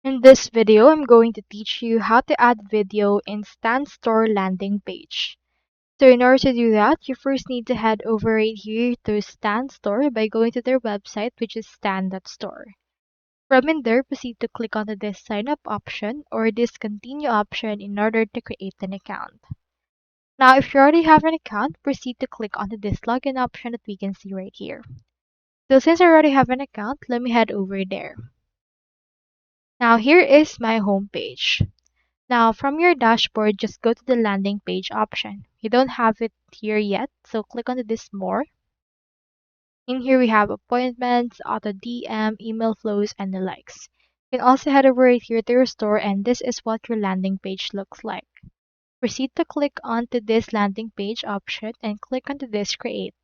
In this video, I'm going to teach you how to add video in stanstore landing page. So in order to do that, you first need to head over right here to stanstore by going to their website, which is stan.store. From in there, proceed to click onto this sign up option or this continue option in order to create an account. Now, if you already have an account, proceed to click onto this login option that we can see right here. So since I already have an account, let me head over there. Now here is my home page. Now, from your dashboard, just go to the landing page option. You don't have it here yet, so click on this more. In here, we have appointments, auto DM, email flows, and the likes. You can also head over right here to your store, and this is what your landing page looks like. Proceed to click onto this landing page option and click onto this create.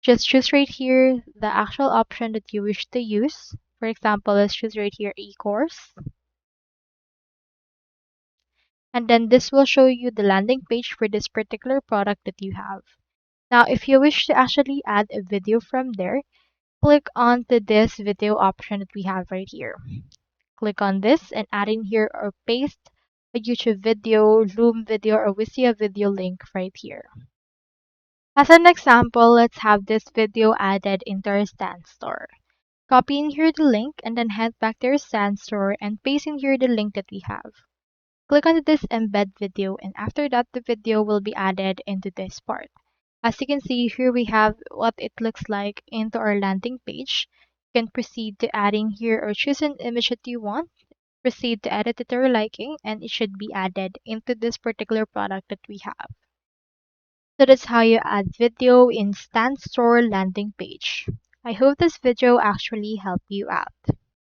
Just choose right here the actual option that you wish to use. For example, let's choose right here e-course. And then this will show you the landing page for this particular product that you have. Now, if you wish to actually add a video from there, click on to this video option that we have right here. Click on this and add in here or paste a YouTube video, Loom video, or Wistia video link right here. As an example, let's have this video added into our stand store. Copy in here the link and then head back to your stand store and paste in here the link that we have. Click on this embed video, and after that the video will be added into this part. As you can see here, we have what it looks like into our landing page. You can proceed to adding here or choose an image that you want, proceed to edit it to your liking, and it should be added into this particular product that we have. So that's how you add video in stanstore landing page. I hope this video actually helped you out.